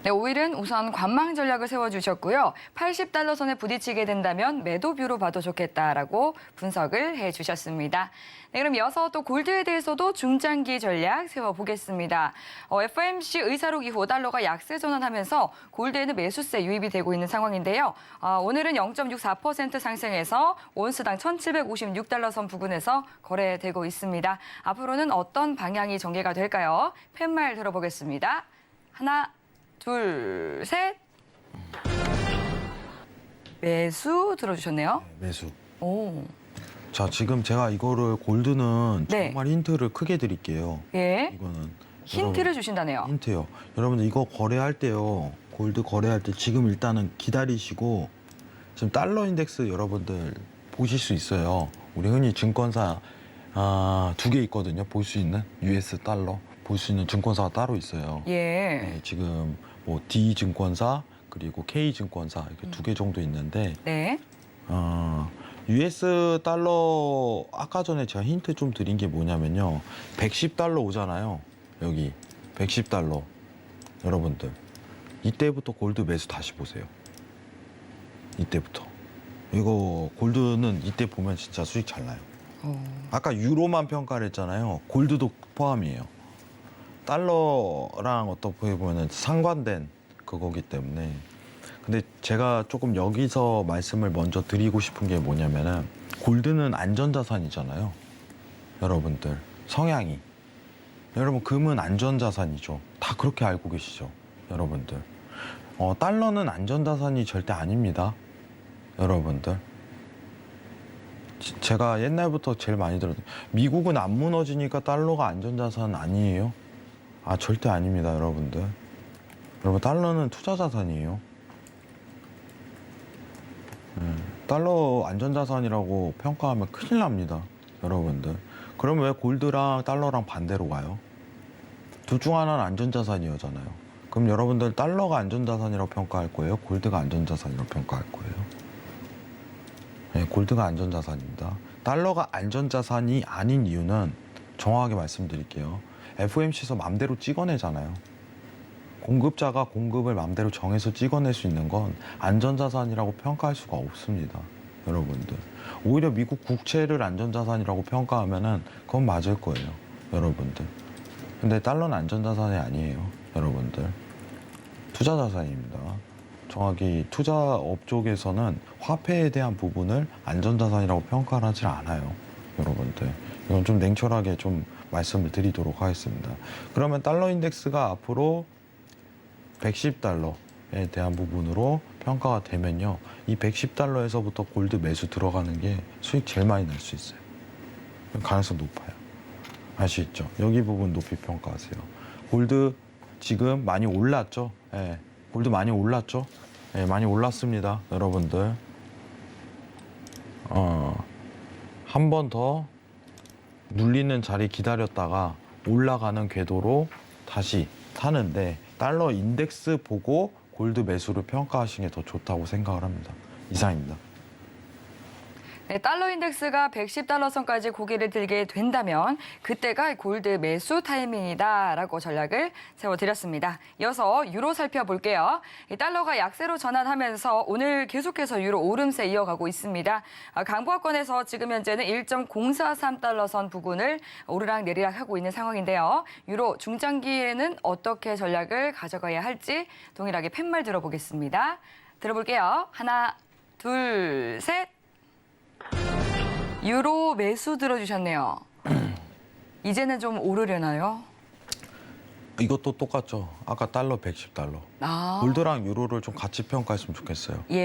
네, 5일은 우선 관망 전략을 세워주셨고요. 80달러 선에 부딪히게 된다면 매도뷰로 봐도 좋겠다라고 분석을 해주셨습니다. 네, 그럼 이어서 또 골드에 대해서도 중장기 전략 세워보겠습니다. FOMC 의사록 이후 달러가 약세 전환하면서 골드에는 매수세 유입이 되고 있는 상황인데요. 오늘은 0.64% 상승해서 온스당 1,756달러 선 부근에서 거래되고 있습니다. 앞으로는 어떤 방향이 전개가 될까요? 팻말 들어보겠습니다. 하나, 둘, 셋. 매수 들어주셨네요. 매수. 오. 자, 지금 제가 이거를 골드는 네. 정말 힌트를 크게 드릴게요. 예. 이거는. 힌트를 주신다네요. 힌트요. 여러분들 이거 거래할 때요. 골드 거래할 때 지금 일단은 기다리시고 지금 달러 인덱스 여러분들 보실 수 있어요. 우리 흔히 증권사 2개 있거든요. 볼 수 있는 US 달러 볼 수 있는 증권사가 따로 있어요. 예. 네, 지금 뭐 D 증권사 그리고 K 증권사 이렇게 2개 정도 있는데 네. US 달러 아까 전에 제가 힌트 좀 드린 게 뭐냐면요. 110달러 오잖아요. 여기 110달러 여러분들 이때부터 골드 매수 다시 보세요. 이때부터 이거 골드는 이때 보면 진짜 수익 잘 나요. 아까 유로만 평가를 했잖아요. 골드도 포함이에요. 달러랑 어떻게 보면 상관된 그거기 때문에. 근데 제가 조금 여기서 말씀을 먼저 드리고 싶은 게 뭐냐면은 골드는 안전자산이잖아요. 여러분들 성향이. 여러분 금은 안전자산이죠. 다 그렇게 알고 계시죠. 여러분들. 달러는 안전자산이 절대 아닙니다. 여러분들. 제가 옛날부터 제일 많이 들었던 미국은 안 무너지니까 달러가 안전자산 아니에요? 아 절대 아닙니다. 여러분들. 여러분 달러는 투자자산이에요. 달러 안전자산이라고 평가하면 큰일 납니다. 여러분들. 그럼 왜 골드랑 달러랑 반대로 가요? 둘 중 하나는 안전자산이잖아요. 그럼 여러분들 달러가 안전자산이라고 평가할 거예요? 골드가 안전자산이라고 평가할 거예요? 네, 골드가 안전자산입니다. 달러가 안전자산이 아닌 이유는 정확하게 말씀드릴게요. FOMC에서 맘대로 찍어내잖아요. 공급자가 공급을 맘대로 정해서 찍어낼 수 있는 건 안전자산이라고 평가할 수가 없습니다. 여러분들. 오히려 미국 국채를 안전자산이라고 평가하면은 그건 맞을 거예요. 여러분들. 근데 달러는 안전자산이 아니에요. 여러분들. 투자자산입니다. 정확히 투자업 쪽에서는 화폐에 대한 부분을 안전자산이라고 평가를 하지 않아요. 여러분들. 이건 좀 냉철하게 좀 말씀을 드리도록 하겠습니다. 그러면 달러 인덱스가 앞으로 110달러에 대한 부분으로 평가가 되면요. 이 110달러에서부터 골드 매수 들어가는 게 수익 제일 많이 날 수 있어요. 가능성 높아요. 아시겠죠? 여기 부분 높이 평가하세요. 골드 지금 많이 올랐죠? 예. 골드 많이 올랐죠? 예, 많이 올랐습니다. 여러분들. 한 번 더 눌리는 자리 기다렸다가 올라가는 궤도로 다시 타는데 달러 인덱스 보고 골드 매수를 평가하시는 게 더 좋다고 생각을 합니다. 이상입니다. 네, 달러 인덱스가 110달러 선까지 고개를 들게 된다면 그때가 골드 매수 타이밍이다라고 전략을 세워드렸습니다. 이어서 유로 살펴볼게요. 이 달러가 약세로 전환하면서 오늘 계속해서 유로 오름세 이어가고 있습니다. 강보합권에서 지금 현재는 1.043달러 선 부근을 오르락 내리락 하고 있는 상황인데요. 유로 중장기에는 어떻게 전략을 가져가야 할지 동일하게 팻말 들어보겠습니다. 들어볼게요. 하나, 둘, 셋. 유로 매수 들어주셨네요. 이제는 좀 오르려나요? 이것도 똑같죠. 아까 달러 110달러. 골드랑 유로를 좀 같이 평가했으면 좋겠어요. 예.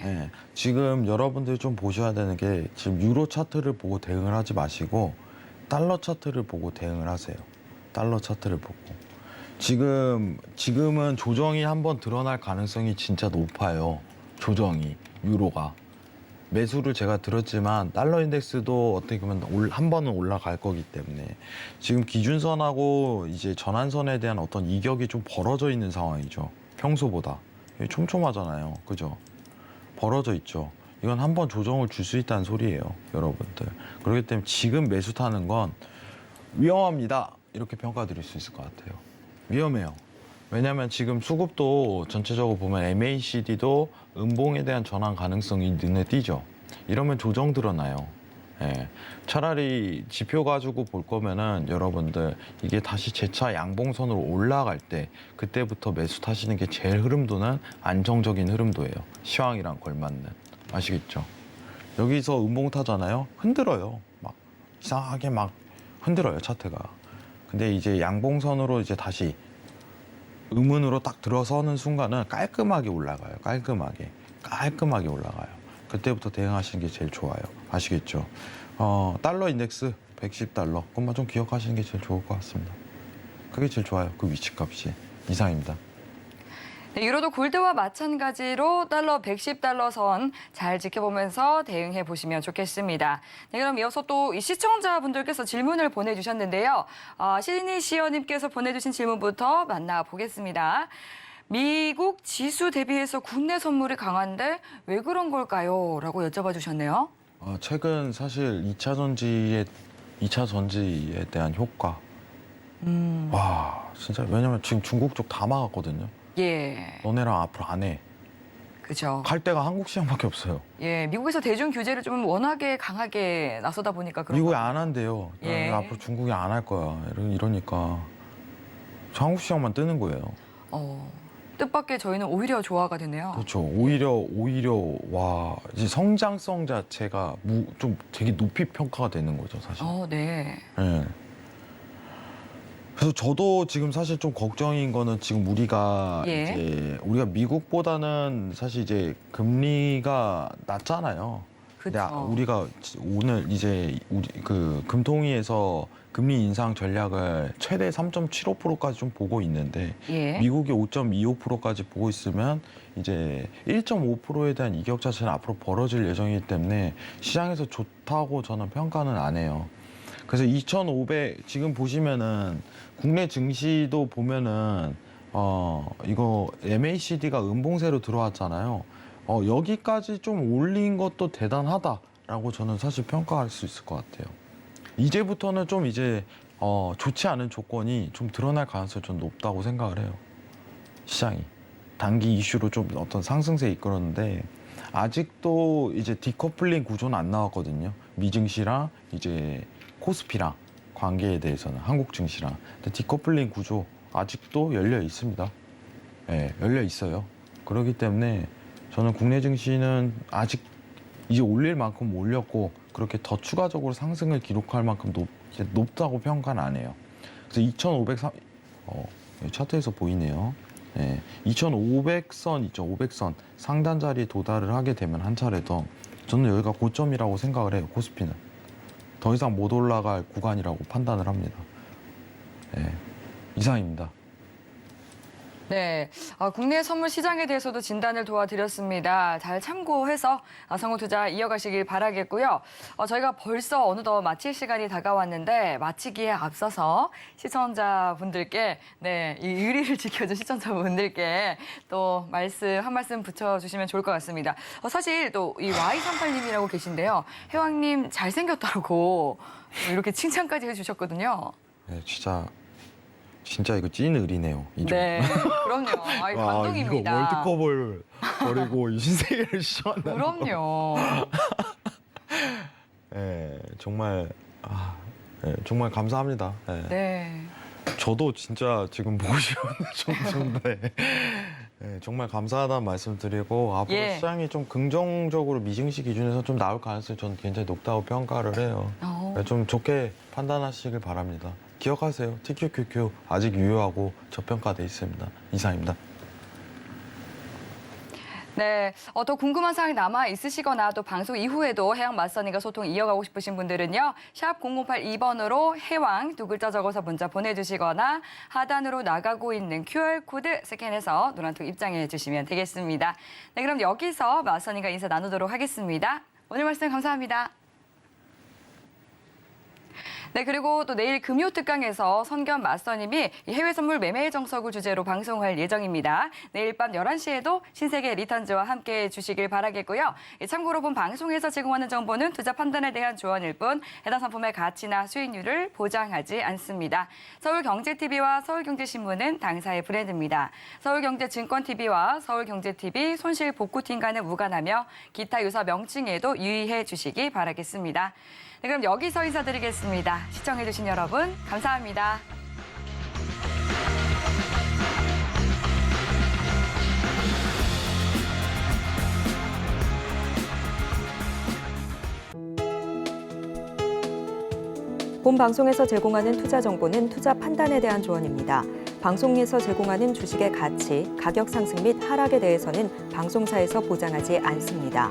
네. 지금 여러분들이 좀 보셔야 되는 게 지금 유로 차트를 보고 대응을 하지 마시고 달러 차트를 보고 대응을 하세요. 달러 차트를 보고. 지금은 조정이 한번 드러날 가능성이 진짜 높아요. 조정이, 유로가. 매수를 제가 들었지만 달러 인덱스도 어떻게 보면 한 번은 올라갈 거기 때문에 지금 기준선하고 이제 전환선에 대한 어떤 이격이 좀 벌어져 있는 상황이죠. 평소보다. 촘촘하잖아요. 그죠? 벌어져 있죠. 이건 한 번 조정을 줄 수 있다는 소리예요. 여러분들. 그렇기 때문에 지금 매수 타는 건 위험합니다. 이렇게 평가드릴 수 있을 것 같아요. 위험해요. 왜냐하면 지금 수급도 전체적으로 보면 MACD도 음봉에 대한 전환 가능성이 눈에 띄죠. 이러면 조정 드러나요. 예. 차라리 지표 가지고 볼 거면은 여러분들 이게 다시 재차 양봉선으로 올라갈 때 그때부터 매수 타시는 게 제일 흐름도는 안정적인 흐름도예요. 시황이랑 걸맞는. 아시겠죠? 여기서 음봉 타잖아요. 흔들어요. 막 이상하게 막 흔들어요. 차트가. 근데 이제 양봉선으로 이제 다시 음운으로 딱 들어서는 순간은 깔끔하게 올라가요. 깔끔하게 올라가요. 그때부터 대응하시는 게 제일 좋아요. 아시겠죠? 달러 인덱스 110달러. 그것만 좀 기억하시는 게 제일 좋을 것 같습니다. 그게 제일 좋아요. 그 위치값이. 이상입니다. 네, 유로도 골드와 마찬가지로 달러 110달러 선 잘 지켜보면서 대응해 보시면 좋겠습니다. 네, 그럼 이어서 또 이 시청자분들께서 질문을 보내주셨는데요. 시니 시어님께서 보내주신 질문부터 만나보겠습니다. 미국 지수 대비해서 국내 선물이 강한데 왜 그런 걸까요? 라고 여쭤봐 주셨네요. 최근 사실 2차 전지에 대한 효과. 와, 진짜 왜냐면 지금 중국 쪽 다 막았거든요. 예. 너네랑 앞으로 안 해. 그죠. 갈 데가 한국 시장밖에 없어요. 예, 미국에서 대중 규제를 좀 워낙에 강하게 나서다 보니까 그런 미국이 거. 안 한대요. 예. 앞으로 중국이 안 할 거야. 이러니까 저 한국 시장만 뜨는 거예요. 뜻밖의 저희는 오히려 조화가 되네요. 그렇죠. 오히려 와 이제 성장성 자체가 좀 되게 높이 평가가 되는 거죠, 사실. 네. 예. 그래서 저도 지금 사실 좀 걱정인 거는 지금 우리가 예. 이제 우리가 미국보다는 사실 이제 금리가 낮잖아요. 근데 그렇죠. 우리가 오늘 이제 우리 그 금통위에서 금리 인상 전략을 최대 3.75%까지 좀 보고 있는데 예. 미국이 5.25%까지 보고 있으면 이제 1.5%에 대한 이격 자체는 앞으로 벌어질 예정이기 때문에 시장에서 좋다고 저는 평가는 안 해요. 그래서 2,500 지금 보시면은 국내 증시도 보면은 이거 MACD가 음봉세로 들어왔잖아요. 여기까지 좀 올린 것도 대단하다라고 저는 사실 평가할 수 있을 것 같아요. 이제부터는 좀 이제 좋지 않은 조건이 좀 드러날 가능성이 좀 높다고 생각을 해요. 시장이 단기 이슈로 좀 어떤 상승세 이끌었는데 아직도 이제 디커플링 구조는 안 나왔거든요. 미증시랑 이제 코스피랑 관계에 대해서는 한국 증시랑. 근데 디커플링 구조 아직도 열려 있습니다. 네, 열려 있어요. 그렇기 때문에 저는 국내 증시는 아직 이제 올릴 만큼 올렸고 그렇게 더 추가적으로 상승을 기록할 만큼 높다고 평가는 안 해요. 그래서 2,503 차트에서 보이네요. 네, 2,500선 있죠. 500선 상단 자리에 도달을 하게 되면 한 차례 더 저는 여기가 고점이라고 생각을 해요. 코스피는 더 이상 못 올라갈 구간이라고 판단을 합니다. 네, 이상입니다. 네, 국내 선물 시장에 대해서도 진단을 도와드렸습니다. 잘 참고해서 성우 투자 이어가시길 바라겠고요. 저희가 벌써 어느덧 마칠 시간이 다가왔는데 마치기에 앞서서 시청자분들께 네, 이 의리를 지켜준 시청자분들께 또 한 말씀 붙여주시면 좋을 것 같습니다. 사실 또 이 Y38님이라고 계신데요. 혜왕님 잘생겼다고 이렇게 칭찬까지 해주셨거든요. 네, 진짜 이거 찐 의리네요. 네, 그럼요. 감동입니다. 이거 월드컵을 버리고 이 신세계를 시청한다는 거. 그럼요. 네, 정말 정말 감사합니다. 네. 네. 저도 진짜 지금 보고 싶은 정도인데 네, 정말 감사하다는 말씀 드리고 앞으로 예. 시장이 좀 긍정적으로 미증시 기준에서 좀 나올 가능성이 저는 굉장히 높다고 평가를 해요. 네, 좀 좋게 판단하시길 바랍니다. 기억하세요. TQQQ 아직 유효하고 저평가돼 있습니다. 이상입니다. 네, 더 궁금한 사항이 남아 있으시거나 또 방송 이후에도 해왕 맞선이가 소통 이어가고 싶으신 분들은요. 샵 0082번으로 해왕 두 글자 적어서 문자 보내주시거나 하단으로 나가고 있는 QR코드 스캔해서 노란톡 입장해 주시면 되겠습니다. 네, 그럼 여기서 맞선이가 인사 나누도록 하겠습니다. 오늘 말씀 감사합니다. 네, 그리고 또 내일 금요 특강에서 선견 마스터님이 해외 선물 매매 정석을 주제로 방송할 예정입니다. 내일 밤 11시에도 신세계 리턴즈와 함께해 주시길 바라겠고요. 참고로 본 방송에서 제공하는 정보는 투자 판단에 대한 조언일 뿐 해당 상품의 가치나 수익률을 보장하지 않습니다. 서울경제TV와 서울경제신문은 당사의 브랜드입니다. 서울경제증권TV와 서울경제TV 손실복구팀과는 무관하며 기타 유사 명칭에도 유의해 주시기 바라겠습니다. 네, 그럼 여기서 인사드리겠습니다. 시청해주신 여러분 감사합니다. 본 방송에서 제공하는 투자 정보는 투자 판단에 대한 조언입니다. 방송에서 제공하는 주식의 가치, 가격 상승 및 하락에 대해서는 방송사에서 보장하지 않습니다.